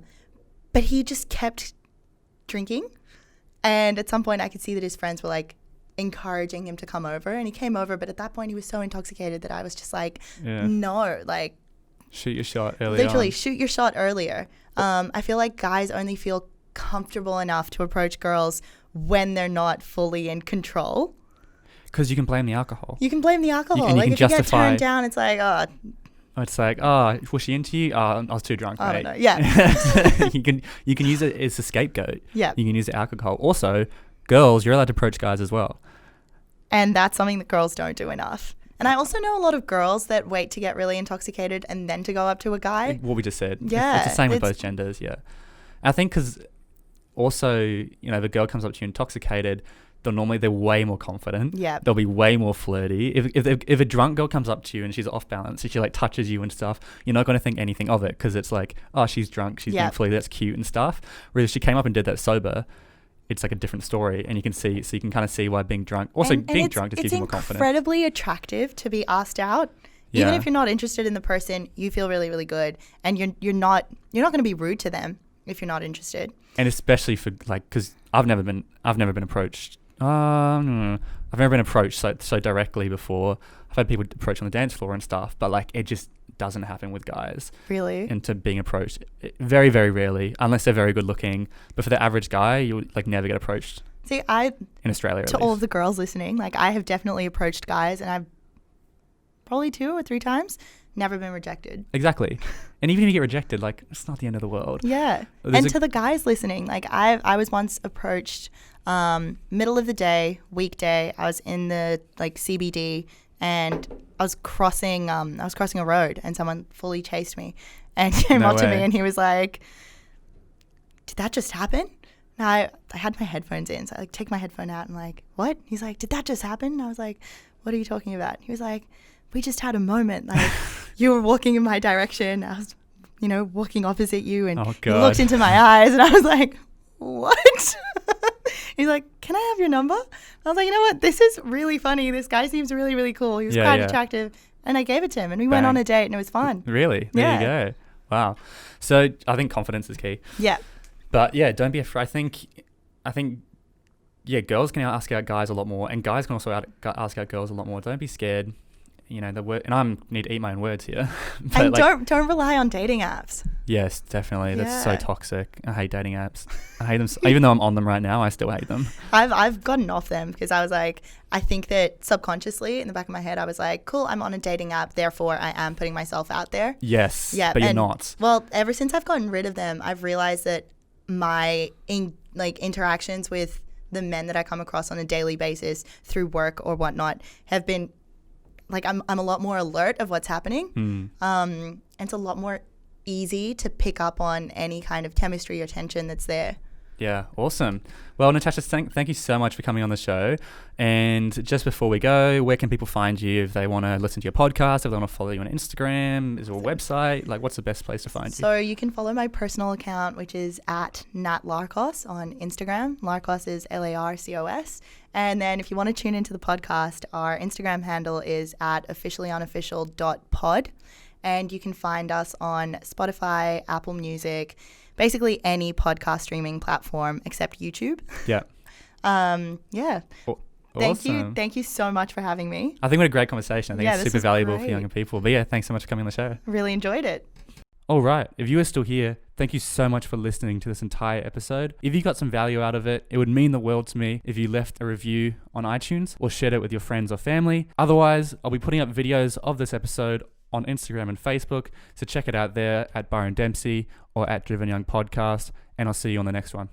But he just kept drinking. And at some point I could see that his friends were like encouraging him to come over, and he came over, but at that point he was so intoxicated that I was just like, no, like, shoot your shot earlier. Literally, shoot your shot earlier. I feel like guys only feel comfortable enough to approach girls when they're not fully in control. Because you can blame the alcohol. You can blame the alcohol. And like, you if you get turned down, it's like, oh, It's like, oh, was she into you? Oh, I was too drunk, I mate. don't know. Yeah. you can use it as a scapegoat. Yeah. You can use alcohol. Also, girls, you're allowed to approach guys as well. And that's something that girls don't do enough. And I also know a lot of girls that wait to get really intoxicated and then to go up to a guy. What we just said. Yeah. It's the same with both genders, yeah. I think because also, you know, if a girl comes up to you intoxicated, they're way more confident. Yeah. They'll be way more flirty. If a drunk girl comes up to you and she's off balance, and she like touches you and stuff, you're not going to think anything of it because it's like, oh, she's drunk, she's being flirty, that's cute and stuff. Whereas if she came up and did that sober, it's like a different story, and you can kind of see why being drunk. Also, being drunk just gives you more confidence. It's incredibly attractive to be asked out. Even if you're not interested in the person, you feel really, really good, and you're not going to be rude to them if you're not interested. And especially for like, because I've never been approached. I've never been approached so directly before. I've had people approach on the dance floor and stuff, but like it just doesn't happen with guys. Really? Into being approached, very, very rarely, unless they're very good looking. But for the average guy, you would like never get approached. See, in Australia, to all of the girls listening, like I have definitely approached guys, and I've probably 2 or 3 times never been rejected. Exactly. And even if you get rejected, like it's not the end of the world. Yeah. And to the guys listening, like I was once approached middle of the day, weekday. I was in the like CBD, and I was crossing a road, and someone fully chased me and came up to me, and he was like, "Did that just happen?" And I had my headphones in, so I like take my headphone out and like, "What?" He's like, "Did that just happen?" And I was like, "What are you talking about?" He was like, "We just had a moment. Like you were walking in my direction. I was, walking opposite you, and you looked into my eyes, and I was like, what?" He's like, "Can I have your number?" I was like, "You know what? This is really funny. This guy seems really, really cool. He was quite attractive." And I gave it to him, and we went on a date, and it was fun. Really? There you go. Wow. So I think confidence is key. Yeah. But yeah, don't be afraid. I think, girls can ask out guys a lot more, and guys can also ask out girls a lot more. Don't be scared. The word, and I need to eat my own words here. But and don't rely on dating apps. Yes, definitely. That's so toxic. I hate dating apps. I hate them. Even though I'm on them right now, I still hate them. I've gotten off them because I was like, I think that subconsciously in the back of my head, I was like, cool, I'm on a dating app, therefore I am putting myself out there. Yes. Yeah. But you're not. Well, ever since I've gotten rid of them, I've realized that my interactions with the men that I come across on a daily basis through work or whatnot have been like I'm a lot more alert of what's happening. And it's a lot more easy to pick up on any kind of chemistry or tension that's there. Yeah, awesome. Well, Natasha, thank you so much for coming on the show. And just before we go, where can people find you if they want to listen to your podcast, if they want to follow you on Instagram? Is there a website? Like, what's the best place to find you? So you can follow my personal account, which is at Nat Larcos on Instagram. Larcos is Larcos. And then if you want to tune into the podcast, our Instagram handle is at officiallyunofficial.pod. And you can find us on Spotify, Apple Music, basically any podcast streaming platform except YouTube. Yeah. Yeah. Awesome. Thank you so much for having me. I think we had a great conversation. I think it's super valuable for younger people. But yeah, thanks so much for coming on the show. Really enjoyed it. All right. If you are still here, thank you so much for listening to this entire episode. If you got some value out of it, it would mean the world to me if you left a review on iTunes or shared it with your friends or family. Otherwise, I'll be putting up videos of this episode on Instagram and Facebook. So check it out there at Byron Dempsey or at Driven Young Podcast. And I'll see you on the next one.